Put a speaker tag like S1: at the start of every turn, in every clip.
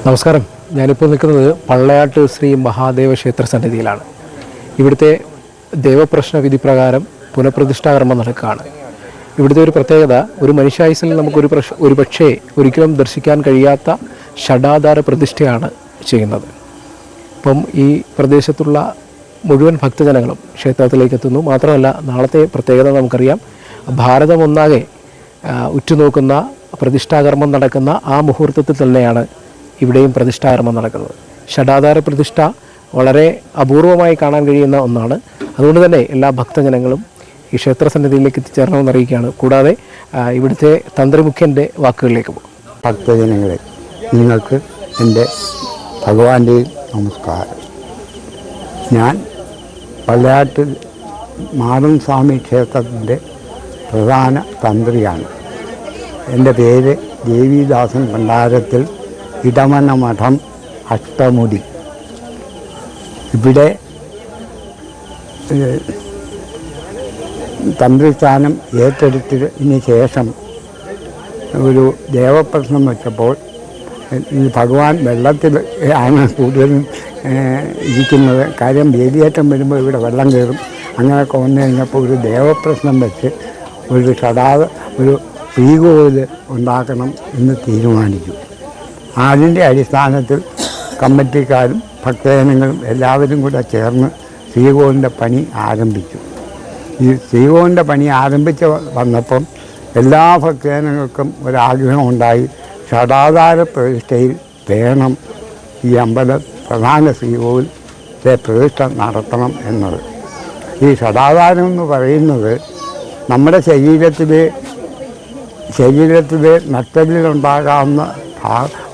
S1: നമസ്കാരം. ഞാനിപ്പോൾ നിൽക്കുന്നത് പള്ളയാട്ട് ശ്രീ മഹാദേവ ക്ഷേത്ര സന്നിധിയിലാണ്. ഇവിടുത്തെ ദേവപ്രശ്ന വിധി പ്രകാരം പുനഃപ്രതിഷ്ഠാകർമ്മം നടക്കുകയാണ്. ഇവിടുത്തെ ഒരു പ്രത്യേകത, ഒരു മനുഷ്യായുസിൽ ഒരു പക്ഷേ ഒരിക്കലും ദർശിക്കാൻ കഴിയാത്ത ഷഡാധാര പ്രതിഷ്ഠയാണ് ചെയ്യുന്നത്. അപ്പം ഈ പ്രദേശത്തുള്ള മുഴുവൻ ഭക്തജനങ്ങളും ക്ഷേത്രത്തിലേക്ക് എത്തുന്നു. മാത്രമല്ല, നാളത്തെ പ്രത്യേകത നമുക്കറിയാം. ഭാരതം ഒന്നാകെ ഉറ്റുനോക്കുന്ന പ്രതിഷ്ഠാകർമ്മം നടക്കുന്ന ആ മുഹൂർത്തത്തിൽ തന്നെയാണ് ഇവിടെയും പ്രതിഷ്ഠാകർമ്മം നടക്കുന്നത്. ഷഡാധാര പ്രതിഷ്ഠ വളരെ അപൂർവമായി കാണാൻ കഴിയുന്ന ഒന്നാണ്. അതുകൊണ്ട് തന്നെ എല്ലാ ഭക്തജനങ്ങളും ഈ ക്ഷേത്രസന്നിധിയിലേക്ക് എത്തിച്ചേരണമെന്ന് അറിയിക്കുകയാണ്. കൂടാതെ ഇവിടുത്തെ തന്ത്രിമുഖ്യൻ്റെ വാക്കുകളിലേക്ക് പോകും.
S2: ഭക്തജനങ്ങളെ, നിങ്ങൾക്ക് എൻ്റെ ഭഗവാന്റെ നമസ്കാരം. ഞാൻ പള്ളയാട്ട് മാടൻ സ്വാമി ക്ഷേത്രത്തിൻ്റെ പ്രധാന തന്ത്രിയാണ്. എൻ്റെ പേര് ദേവിദാസൻ ഭണ്ഡാരത്തിൽ ഇടമന മഠം അഷ്ടമുടി. ഇവിടെ തന്ത്രിസ്ഥാനം ഏറ്റെടുത്തതിന് ശേഷം ഒരു ദേവപ്രശ്നം വെച്ചപ്പോൾ ഈ ഭഗവാൻ വെള്ളത്തിൽ ആണ് കൂടുതലും ഇരിക്കുന്നത്. കാര്യം വേലിയേറ്റം വരുമ്പോൾ ഇവിടെ വെള്ളം കയറും. അങ്ങനെയൊക്കെ വന്നു കഴിഞ്ഞപ്പോൾ ഒരു ദേവപ്രശ്നം വെച്ച് ഒരു ശ്രീകോവിൽ ഉണ്ടാക്കണം എന്ന് തീരുമാനിച്ചു. അതിൻ്റെ അടിസ്ഥാനത്തിൽ കമ്മിറ്റിക്കാരും ഭക്തജനങ്ങളും എല്ലാവരും കൂടെ ചേർന്ന് ശ്രീകോവിലിൻ്റെ പണി ആരംഭിച്ചു. ഈ ശ്രീകോവിലിൻ്റെ പണി ആരംഭിച്ച് വന്നപ്പം എല്ലാ ഭക്തജനങ്ങൾക്കും ഒരാഗ്രഹമുണ്ടായി, ഷഡാധാര പ്രതിഷ്ഠയിൽ വേണം ഈ പ്രധാന ശ്രീകോവിലിലെ പ്രതിഷ്ഠ നടത്തണം എന്നത്. ഈ ഷഡാധാരം എന്ന് പറയുന്നത് നമ്മുടെ ശരീരത്തിലെ നട്ടലിലുണ്ടാകാവുന്ന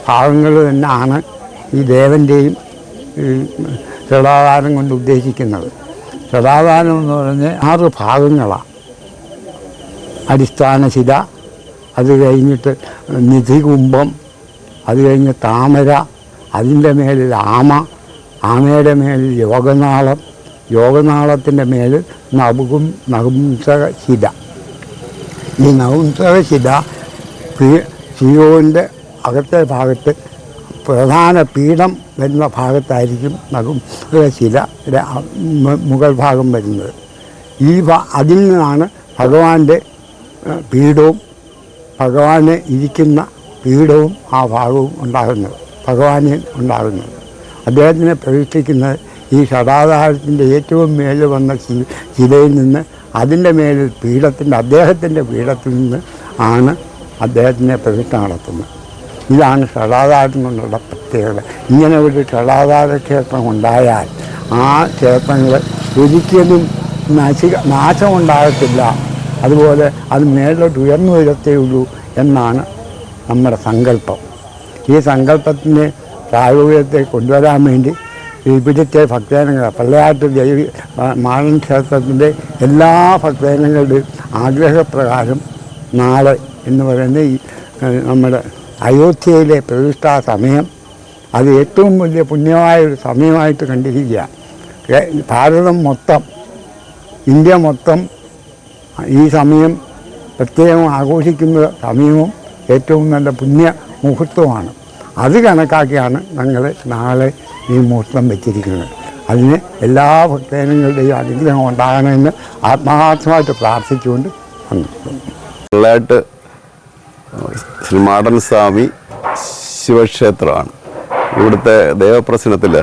S2: ഭാഗങ്ങൾ തന്നെയാണ് ഈ ദേവൻ്റെയും ഷഡാധാരം കൊണ്ട് ഉദ്ദേശിക്കുന്നത്. ഷഡാധാരം എന്ന് പറഞ്ഞാൽ 6 ഭാഗങ്ങളാണ്. അടിസ്ഥാന ശില, അത് കഴിഞ്ഞിട്ട് നിധികുംഭം, അത് കഴിഞ്ഞ് താമര, അതിൻ്റെ മേലിൽ ആമയുടെ മേലിൽ യോഗനാളം, യോഗനാളത്തിൻ്റെ മേലിൽ നപുംസക ശില. ഈ നപുംസക ശില ശ്രീകോവിലിൻ്റെ അകത്തെ ഭാഗത്ത് പ്രധാന പീഠം വരുന്ന ഭാഗത്തായിരിക്കും നപുംസക ശിലയുടെ മുകൾ ഭാഗം വരുന്നത്. അതിൽ നിന്നാണ് ഭഗവാന്റെ പീഠവും ഭഗവാനെ ഇരിക്കുന്ന പീഠവും ആ ഭാഗവും ഉണ്ടാകുന്നത്, അദ്ദേഹത്തിനെ പ്രതിഷ്ഠിക്കുന്നത് ഈ ഷഡാധാരത്തിൻ്റെ ഏറ്റവും മേലിൽ വന്ന ശിലയിൽ നിന്ന്, അതിൻ്റെ മേലിൽ അദ്ദേഹത്തിൻ്റെ പീഠത്തിൽ നിന്ന് ആണ് അദ്ദേഹത്തിനെ പ്രതിഷ്ഠ നടത്തുന്നത്. ഇതാണ് ഷഡാധാരം കൊണ്ടുള്ള പ്രത്യേകത. ഇങ്ങനെ ഒരു ഷഡാധാര ക്ഷേത്രം ഉണ്ടായാൽ ആ ക്ഷേത്രങ്ങൾ ഒരിക്കലും നാശമുണ്ടാകത്തില്ല. അതുപോലെ അത് മേലോട്ട് ഉയർന്നു വരത്തേയുള്ളൂ എന്നാണ് നമ്മുടെ സങ്കല്പം. ഈ സങ്കല്പത്തിൻ്റെ പ്രായോഗികത്തെ കൊണ്ടുവരാൻ വേണ്ടി ഇവിടുത്തെ ഭക്തജനങ്ങൾ, പള്ളയാട്ട് മാടൻ ക്ഷേത്രത്തിൻ്റെ എല്ലാ ഭക്തജനങ്ങളുടെയും ആഗ്രഹപ്രകാരം നാളെ എന്ന് പറയുന്നത് നമ്മുടെ അയോധ്യയിലെ പ്രതിഷ്ഠാ സമയം അത് ഏറ്റവും വലിയ പുണ്യമായൊരു സമയമായിട്ട് കണ്ടിരിക്കുക. ഭാരതം മൊത്തം, ഇന്ത്യ മൊത്തം ഈ സമയം പ്രത്യേകം ആഘോഷിക്കുന്ന സമയവും ഏറ്റവും നല്ല പുണ്യ മുഹൂർത്തമാണ്. അത് കണക്കാക്കിയാണ് ഞങ്ങൾ നാളെ ഈ മുഹൂർത്തം വെച്ചിരിക്കുന്നത്. അതിന് എല്ലാ ഭക്തജനങ്ങളുടെയും അനുഗ്രഹം ഉണ്ടാകണമെന്ന് ആത്മാർത്ഥമായിട്ട് പ്രാർത്ഥിച്ചുകൊണ്ട്
S3: പള്ളയാട്ട് ശ്രീ മാടൻ സ്വാമി ശിവക്ഷേത്രമാണ്. ഇവിടുത്തെ ദേവപ്രശ്നത്തിൽ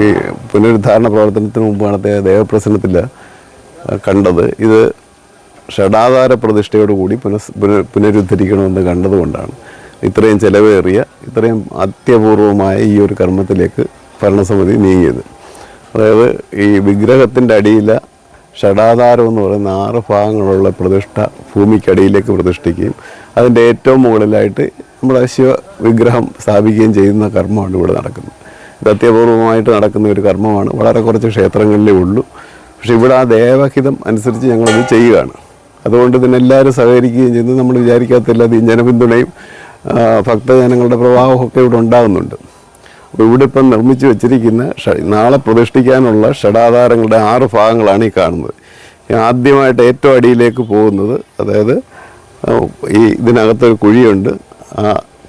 S3: ഈ പുനരുദ്ധാരണ പ്രവർത്തനത്തിന് മുമ്പ് നടത്തിയ ദേവപ്രശ്നത്തിൽ കണ്ടത് ഇത് ഷഡാധാര പ്രതിഷ്ഠയോടുകൂടി പുനരുദ്ധരിക്കണമെന്ന് കണ്ടതുകൊണ്ടാണ് ഇത്രയും ചിലവേറിയ, ഇത്രയും അത്യപൂർവമായ ഈ ഒരു കർമ്മത്തിലേക്ക് ഭരണസമിതി നീങ്ങിയത്. അതായത് ഈ വിഗ്രഹത്തിൻ്റെ അടിയിലെ ഷഡാധാരം എന്ന് പറയുന്ന 6 ഭാഗങ്ങളുള്ള പ്രതിഷ്ഠ ഭൂമിക്കടിയിലേക്ക് പ്രതിഷ്ഠിക്കുകയും അതിൻ്റെ ഏറ്റവും മുകളിലായിട്ട് നമ്മുടെ ശിവവിഗ്രഹം സ്ഥാപിക്കുകയും ചെയ്യുന്ന കർമ്മമാണ് ഇവിടെ നടക്കുന്നത്. ഇത് അത്യപൂർവമായിട്ട് നടക്കുന്ന ഒരു കർമ്മമാണ്. വളരെ കുറച്ച് ക്ഷേത്രങ്ങളിലേ ഉള്ളൂ. പക്ഷേ ഇവിടെ ആ ദേവഹിതം അനുസരിച്ച് ഞങ്ങളിത് ചെയ്യുകയാണ്. അതുകൊണ്ട് തന്നെ എല്ലാവരും സഹകരിക്കുകയും ചെയ്യുന്നത് നമ്മൾ വിചാരിക്കാത്തല്ലാതെ ജനപിന്തുണയും ഭക്തജനങ്ങളുടെ പ്രവാഹമൊക്കെ ഇവിടെ ഉണ്ടാകുന്നുണ്ട്. അപ്പോൾ ഇവിടെ ഇപ്പം നിർമ്മിച്ച് വെച്ചിരിക്കുന്ന നാളെ പ്രതിഷ്ഠിക്കാനുള്ള ഷഡാധാരങ്ങളുടെ 6 ഭാഗങ്ങളാണ് ഈ കാണുന്നത്. ആദ്യമായിട്ട് ഏറ്റവും അടിയിലേക്ക് പോകുന്നത്, അതായത് ഈ ഇതിനകത്തൊരു കുഴിയുണ്ട്. ആ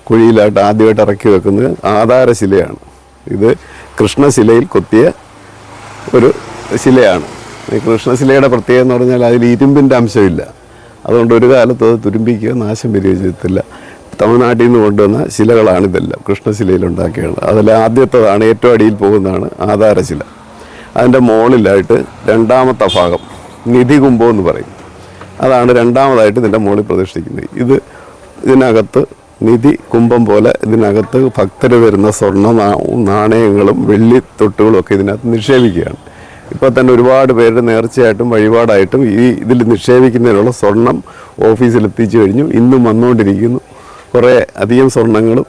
S3: കുഴിയിലായിട്ട് ആദ്യമായിട്ട് ഇറക്കി വെക്കുന്നത് ആധാരശിലയാണ്. ഇത് കൃഷ്ണശിലയിൽ കൊത്തിയ ഒരു ശിലയാണ്. ഈ കൃഷ്ണശിലയുടെ പ്രത്യേകത എന്ന് പറഞ്ഞാൽ അതിൽ ഇരുമ്പിൻ്റെ അംശമില്ല. അതുകൊണ്ട് ഒരു കാലത്ത് അത് തുരുമ്പിക്കുക, നാശം വരികയോ ചെയ്തിട്ടില്ല. തമിഴ്നാട്ടിൽ നിന്ന് കൊണ്ടുവന്ന ശിലകളാണ് ഇതെല്ലാം, കൃഷ്ണശിലയിൽ ഉണ്ടാക്കിയാണ്. അതിൽ ആദ്യത്തേതാണ്, ഏറ്റവും അടിയിൽ പോകുന്നതാണ് ആധാരശില. അതിൻ്റെ മുകളിലായിട്ട് രണ്ടാമത്തെ ഭാഗം നിധികുംഭം എന്ന് പറയും. അതാണ് രണ്ടാമതായിട്ട് ഇതിൻ്റെ മുകളിൽ പ്രതിഷ്ഠിക്കുന്നത്. ഇതിനകത്ത് നിധി കുംഭം പോലെ ഇതിനകത്ത് ഭക്തർ വരുന്ന സ്വർണ്ണ നാണയങ്ങളും വെള്ളി തൊട്ടുകളും ഒക്കെ ഇതിനകത്ത് നിക്ഷേപിക്കുകയാണ്. ഇപ്പോൾ തന്നെ ഒരുപാട് പേര് നേർച്ചയായിട്ടും വഴിപാടായിട്ടും ഇതിൽ നിക്ഷേപിക്കുന്നതിനുള്ള സ്വർണം ഓഫീസിൽ എത്തിച്ചു കഴിഞ്ഞു. ഇന്നും വന്നുകൊണ്ടിരിക്കുന്നു. കുറേ അധികം സ്വർണ്ണങ്ങളും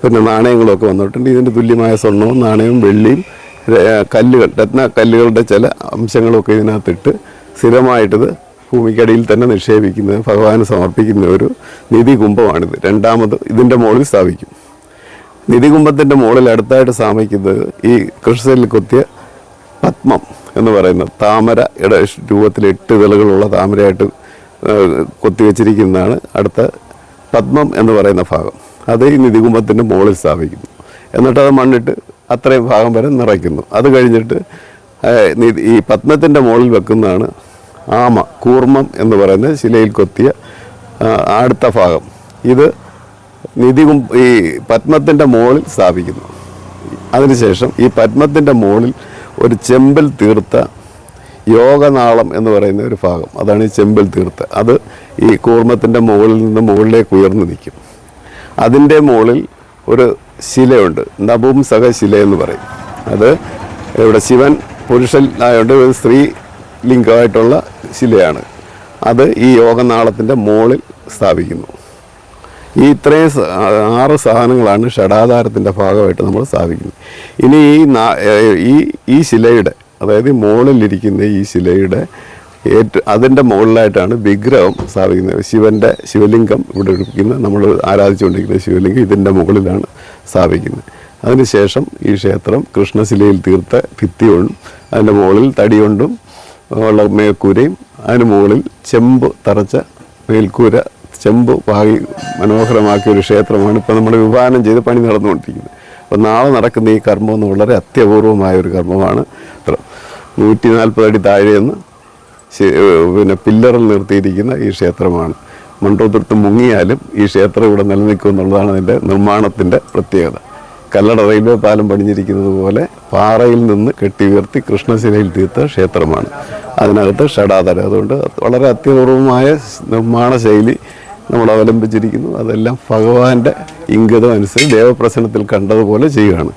S3: പിന്നെ നാണയങ്ങളും ഒക്കെ വന്നിട്ടുണ്ട്. ഇതിൻ്റെ തുല്യമായ സ്വർണവും നാണയവും വെള്ളിയും കല്ലുകൾ, രത്നക്കല്ലുകളുടെ ചില അംശങ്ങളൊക്കെ ഇതിനകത്തിട്ട് സ്ഥിരമായിട്ടിത് ഭൂമിക്കടിയിൽ തന്നെ നിക്ഷേപിക്കുന്നത്, ഭഗവാന് സമർപ്പിക്കുന്ന ഒരു നിധി കുംഭമാണിത്. രണ്ടാമത് ഇതിൻ്റെ മുകളിൽ സ്ഥാപിക്കും. നിധി കുംഭത്തിൻ്റെ മുകളിൽ അടുത്തായിട്ട് സ്ഥാപിക്കുന്നത് ഈ കൃഷ്ണശിലയിൽ കൊത്തിയ പത്മം എന്ന് പറയുന്ന താമരയുടെ രൂപത്തിൽ 8 ഇതളുകളുള്ള താമരയായിട്ട് കൊത്തിവെച്ചിരിക്കുന്നതാണ് അടുത്ത പത്മം എന്ന് പറയുന്ന ഭാഗം. അത് ഈ നിധികുംഭത്തിൻ്റെ മുകളിൽ സ്ഥാപിക്കുന്നു. എന്നിട്ടത് മണ്ണിട്ട് അത്രയും ഭാഗം വരെ നിറയ്ക്കുന്നു. അത് കഴിഞ്ഞിട്ട് ഈ പത്മത്തിൻ്റെ മുകളിൽ വെക്കുന്നതാണ് കൂർമ്മം എന്ന് പറയുന്ന ശിലയിൽ കൊത്തിയ അടുത്ത ഭാഗം. ഇത് ഈ പത്മത്തിൻ്റെ മുകളിൽ സ്ഥാപിക്കുന്നു. അതിനുശേഷം ഈ പത്മത്തിൻ്റെ മുകളിൽ ഒരു ചെമ്പിൽ തീർത്ത യോഗനാളം എന്ന് പറയുന്ന ഒരു ഭാഗം, അതാണ് ഈ ചെമ്പിൽ തീർത്ത. അത് ഈ കൂർമ്മത്തിൻ്റെ മുകളിൽ നിന്ന് മുകളിലേക്ക് ഉയർന്നു നിൽക്കും. അതിൻ്റെ മുകളിൽ ഒരു ശിലയുണ്ട്, നപുംസക ശില എന്ന് പറയും. അത് ഇവിടെ ശിവൻ പുരുഷനായോണ്ട് ഒരു സ്ത്രീ ലിംഗമായിട്ടുള്ള ശിലയാണ്. അത് ഈ യോഗനാളത്തിൻ്റെ മുകളിൽ സ്ഥാപിക്കുന്നു. ഈ ഇത്രയും 6 സാധനങ്ങളാണ് ഷഡാധാരത്തിൻ്റെ ഭാഗമായിട്ട് നമ്മൾ സ്ഥാപിക്കുന്നത്. ഇനി ഈ ശിലയുടെ, അതായത് മുകളിലിരിക്കുന്ന ഈ ശിലയുടെ അതിൻ്റെ മുകളിലായിട്ടാണ് വിഗ്രഹം സ്ഥാപിക്കുന്നത്. ശിവലിംഗം ഇവിടെ ഇരിക്കുന്ന, നമ്മൾ ആരാധിച്ചുകൊണ്ടിരിക്കുന്ന ശിവലിംഗം ഇതിൻ്റെ മുകളിലാണ് സ്ഥാപിക്കുന്നത്. അതിനുശേഷം ഈ ക്ഷേത്രം കൃഷ്ണശിലയിൽ തീർത്ത ഭിത്തി കൊണ്ടും അതിൻ്റെ മുകളിൽ തടി കൊണ്ടും ഉള്ള മേൽക്കൂരയും അതിന് മുകളിൽ ചെമ്പ് തറച്ച മേൽക്കൂര, ചെമ്പ് പാകി മനോഹരമാക്കിയ ഒരു ക്ഷേത്രമാണ് ഇപ്പോൾ നമ്മൾ വിഭാവനം ചെയ്ത് പണി നടന്നുകൊണ്ടിരിക്കുന്നത്. അപ്പോൾ നാളെ നടക്കുന്ന ഈ കർമ്മം വളരെ അത്യപൂർവമായ ഒരു കർമ്മമാണ്. 140 അടി താഴെ നിന്ന് പിന്നെ പില്ലറിൽ നിർത്തിയിരിക്കുന്ന ഈ ക്ഷേത്രമാണ്. മണ്ടോത്തുരുത്ത് മുങ്ങിയാലും ഈ ക്ഷേത്രം ഇവിടെ നിലനിൽക്കും എന്നുള്ളതാണ് അതിൻ്റെ നിർമ്മാണത്തിൻ്റെ പ്രത്യേകത. കല്ലട റെയിൽവേ പാലം പണിഞ്ഞിരിക്കുന്നത് പോലെ പാറയിൽ നിന്ന് കെട്ടി ഉയർത്തി കൃഷ്ണശിലയിൽ തീർത്ത ക്ഷേത്രമാണ്. അതിനകത്ത് ഷഡാധാരം. അതുകൊണ്ട് വളരെ അത്യപൂർവമായ നിർമ്മാണ ശൈലി നമ്മൾ അവലംബിച്ചിരിക്കുന്നു. അതെല്ലാം ഭഗവാന്റെ ഇംഗിതം അനുസരിച്ച് ദേവപ്രസന്നത്തിൽ കണ്ടതുപോലെ ചെയ്യുകയാണ്.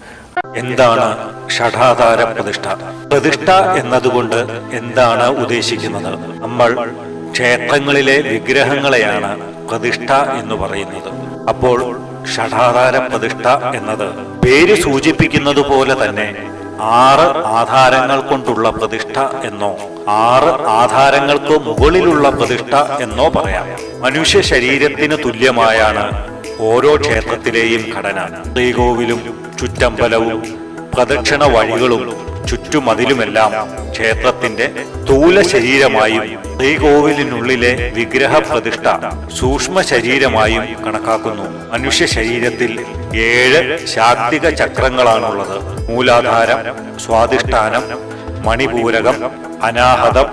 S4: എന്താണ് ഷഡാധാര പ്രതിഷ്ഠ? പ്രതിഷ്ഠ എന്നതുകൊണ്ട് എന്താണ് ഉദ്ദേശിക്കുന്നത്? നമ്മൾ ക്ഷേത്രങ്ങളിലെ വിഗ്രഹങ്ങളെയാണ് പ്രതിഷ്ഠ എന്ന് പറയുന്നത്. അപ്പോൾ ഷഡാധാര പ്രതിഷ്ഠ എന്നത് പേര് സൂചിപ്പിക്കുന്നത് പോലെ തന്നെ 6 ആധാരങ്ങൾ കൊണ്ടുള്ള പ്രതിഷ്ഠ എന്നോ 6 ആധാരങ്ങൾക്ക് മുകളിലുള്ള പ്രതിഷ്ഠ എന്നോ പറയാം. മനുഷ്യ ശരീരത്തിന് തുല്യമായാണ് ഓരോ ക്ഷേത്രത്തിലെയും ഘടന. ശ്രീകോവിലും ചുറ്റമ്പലവും പ്രദക്ഷിണ വഴികളും ചുറ്റുമതിലുമെല്ലാം ക്ഷേത്രത്തിന്റെ സ്ഥൂല ശരീരമായും ശ്രീകോവിലിനുള്ളിലെ വിഗ്രഹ പ്രതിഷ്ഠ സൂക്ഷ്മ ശരീരമായും കണക്കാക്കുന്നു. മനുഷ്യ ശരീരത്തിൽ 7 ശാക്തിക ചക്രങ്ങളാണുള്ളത്. മൂലാധാരം, സ്വാധിഷ്ഠാനം, മണിപൂരകം, അനാഹതം,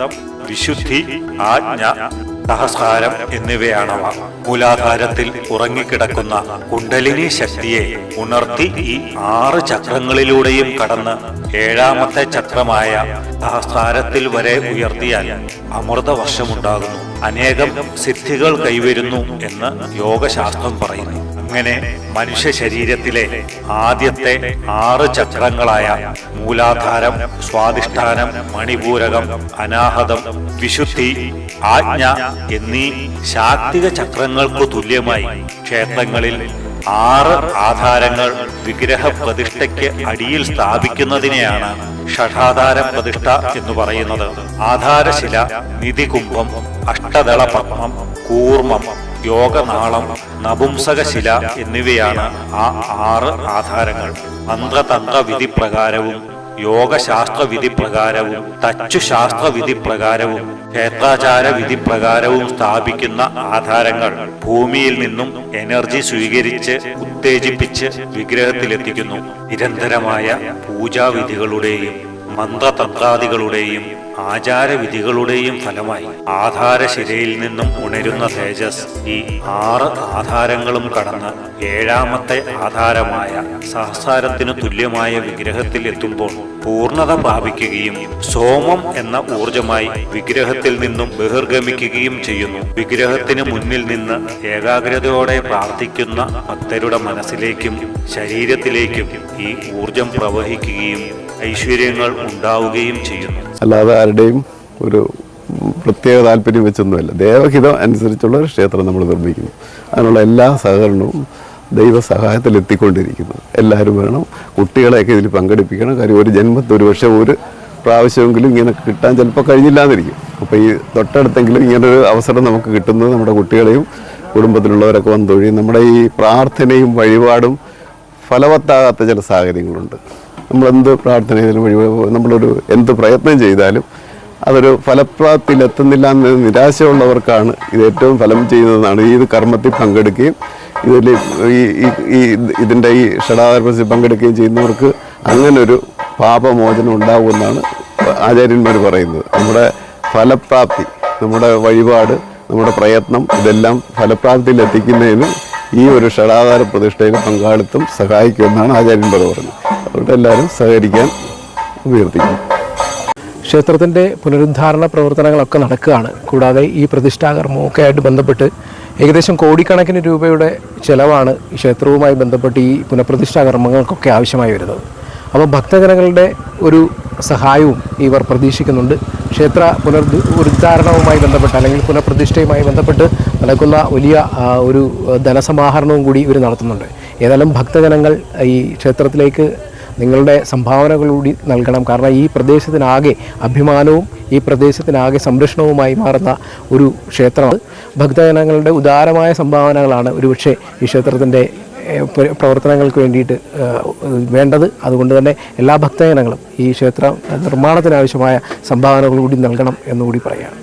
S4: വിശുദ്ധി, ആജ്ഞ, സഹസ്രാരം എന്നിവയാണവ. മൂലാധാരത്തിൽ ഉറങ്ങിക്കിടക്കുന്ന കുണ്ടലിനി ശക്തിയെ ഉണർത്തി ഈ 6 ചക്രങ്ങളിലൂടെയും കടന്ന് 7ാമത്തെ ചക്രമായ സഹസ്രാരത്തിൽ വരെ ഉയർത്തിയാൽ അമൃതവർഷമുണ്ടാകുന്നു, അനേകം സിദ്ധികൾ കൈവരുന്നു എന്ന് യോഗശാസ്ത്രം പറയുന്നു. അങ്ങനെ മനുഷ്യ ശരീരത്തിലെ ആദ്യത്തെ 6 ചക്രങ്ങളായ മൂലാധാരം, സ്വാധിഷ്ഠാനം, മണിപൂരകം, അനാഹതം, വിശുദ്ധി, ആജ്ഞ എന്നീ ശാക്തിക ചക്രങ്ങൾക്കു തുല്യമായി ക്ഷേത്രങ്ങളിൽ 6 ആധാരങ്ങൾ വിഗ്രഹ പ്രതിഷ്ഠയ്ക്ക് അടിയിൽ സ്ഥാപിക്കുന്നതിനെയാണ് ഷഡാധാര പ്രതിഷ്ഠ എന്ന് പറയുന്നത്. ആധാരശില, നിധികുംഭം, അഷ്ടദള പത്മം, കൂർമ്മം, യോഗനാളം, നപുംസകശില എന്നിവയാണ് ആ 6 ആധാരങ്ങൾ. മന്ത്രതന്ത്ര വിധി പ്രകാരവും യോഗശാസ്ത്ര വിധി പ്രകാരവും തച്ചുശാസ്ത്ര വിധി പ്രകാരവും ക്ഷേത്രാചാര വിധി പ്രകാരവും സ്ഥാപിക്കുന്ന ആധാരങ്ങൾ ഭൂമിയിൽ നിന്നും എനർജി സ്വീകരിച്ച് ഉത്തേജിപ്പിച്ച് വിഗ്രഹത്തിലെത്തിക്കുന്നു. നിരന്തരമായ പൂജാവിധികളുടെയും മന്ത്രതന്ത്രാദികളുടെയും ആചാരവിധികളുടെയും ഫലമായി ആധാരശിരയിൽ നിന്നും ഉണരുന്ന തേജസ് ഈ 6 ആധാരങ്ങളും കടന്ന് 7ാമത്തെ ആധാരമായ സഹസ്രാരത്തിനു തുല്യമായ വിഗ്രഹത്തിൽ എത്തുമ്പോൾ പൂർണ്ണത പ്രാപിക്കുകയും സോമം എന്ന ഊർജമായി വിഗ്രഹത്തിൽ നിന്നും ബഹിർഗമിക്കുകയും ചെയ്യുന്നു. വിഗ്രഹത്തിന് മുന്നിൽ നിന്ന് ഏകാഗ്രതയോടെ പ്രാർത്ഥിക്കുന്ന ഭക്തരുടെ മനസ്സിലേക്കും ശരീരത്തിലേക്കും ഈ ഊർജം പ്രവഹിക്കുകയും ഐശ്വര്യങ്ങൾ ഉണ്ടാവുകയും ചെയ്യുന്നു.
S3: അല്ലാതെ ആരുടെയും ഒരു പ്രത്യേക താല്പര്യം വെച്ചൊന്നുമല്ല. ദേവഹിതം അനുസരിച്ചുള്ള ഒരു ക്ഷേത്രം നമ്മൾ നിർമ്മിക്കുന്നു. അതിനുള്ള എല്ലാ സഹകരണവും ദൈവസഹായത്തിൽ എത്തിക്കൊണ്ടിരിക്കുന്നു. എല്ലാവരും വേണം, കുട്ടികളെയൊക്കെ ഇതിൽ പങ്കെടുപ്പിക്കണം. കാര്യം ഒരു ജന്മത്തിൽ ഒരു പക്ഷേ ഒരു പ്രാവശ്യമെങ്കിലും ഇങ്ങനെ കിട്ടാൻ ചിലപ്പോൾ കഴിഞ്ഞില്ലാന്നിരിക്കും. അപ്പോൾ ഈ തൊട്ടടുത്തെങ്കിലും ഇങ്ങനൊരു അവസരം നമുക്ക് കിട്ടുന്നത് നമ്മുടെ കുട്ടികളെയും കുടുംബത്തിലുള്ളവരൊക്കെ വന്ന് തൊഴിയും. നമ്മുടെ ഈ പ്രാർത്ഥനയും വഴിപാടും ഫലവത്താകാത്ത ചില സാഹചര്യങ്ങളുണ്ട്. നമ്മളെന്ത് പ്രാർത്ഥന ചെയ്താലും നമ്മളൊരു എന്ത് പ്രയത്നം ചെയ്താലും അതൊരു ഫലപ്രാപ്തിയിലെത്തുന്നില്ല എന്ന് നിരാശയുള്ളവർക്കാണ് ഇത് ഏറ്റവും ഫലം ചെയ്യുന്നതെന്നാണ്. ഈ കർമ്മത്തിൽ പങ്കെടുക്കുകയും ഇതിൻ്റെ ഈ ഷടാധാരത്തിൽ പങ്കെടുക്കുകയും ചെയ്യുന്നവർക്ക് അങ്ങനൊരു പാപമോചനം ഉണ്ടാകുമെന്നാണ് ആചാര്യന്മാർ പറയുന്നത്. നമ്മുടെ ഫലപ്രാപ്തി, നമ്മുടെ വഴിപാട്, നമ്മുടെ പ്രയത്നം ഇതെല്ലാം ഫലപ്രാപ്തിയിൽ എത്തിക്കുന്നതിന് ഈ ഒരു ഷടാധാര പ്രതിഷ്ഠയിൽ പങ്കാളിത്തം സഹായിക്കുമെന്നാണ് ആചാര്യന്മാർ പറഞ്ഞത്. അതുകൊണ്ട് എല്ലാവരും സഹകരിക്കാൻ അഭ്യർത്ഥിക്കുന്നു.
S1: ക്ഷേത്രത്തിൻ്റെ പുനരുദ്ധാരണ പ്രവർത്തനങ്ങളൊക്കെ നടക്കുകയാണ്. കൂടാതെ ഈ പ്രതിഷ്ഠാകർമ്മമൊക്കെ ആയിട്ട് ബന്ധപ്പെട്ട് ഏകദേശം കോടിക്കണക്കിന് രൂപയുടെ ചിലവാണ് ഈ ക്ഷേത്രവുമായി ബന്ധപ്പെട്ട് ഈ പുനഃപ്രതിഷ്ഠാകർമ്മങ്ങൾക്കൊക്കെ ആവശ്യമായി വരുന്നത്. അപ്പോൾ ഭക്തജനങ്ങളുടെ ഒരു സഹായവും ഇവർ പ്രതീക്ഷിക്കുന്നുണ്ട്. ക്ഷേത്ര പുനരുദ്ധാരണവുമായി ബന്ധപ്പെട്ട് അല്ലെങ്കിൽ പുനഃപ്രതിഷ്ഠയുമായി ബന്ധപ്പെട്ട് നടക്കുന്ന വലിയ ഒരു ധനസമാഹരണവും കൂടി ഇവർ നടത്തുന്നുണ്ട്. ഏതായാലും ഭക്തജനങ്ങൾ ഈ ക്ഷേത്രത്തിലേക്ക് നിങ്ങളുടെ സംഭാവനകൾ കൂടി നൽകണം. കാരണം ഈ പ്രദേശത്തിനാകെ അഭിമാനവും ഈ പ്രദേശത്തിനാകെ സംരക്ഷണവുമായി മാറുന്ന ഒരു ക്ഷേത്രമാണ്. ഭക്തജനങ്ങളുടെ ഉദാരമായ സംഭാവനകളാണ് ഒരുപക്ഷെ ഈ ക്ഷേത്രത്തിൻ്റെ പ്രവർത്തനങ്ങൾക്ക് വേണ്ടിയിട്ട് വേണ്ടത്. അതുകൊണ്ട് തന്നെ എല്ലാ ഭക്തജനങ്ങളും ഈ ക്ഷേത്ര നിർമ്മാണത്തിനാവശ്യമായ സംഭാവനകൾ കൂടി നൽകണം എന്നുകൂടി പറയുകയാണ്.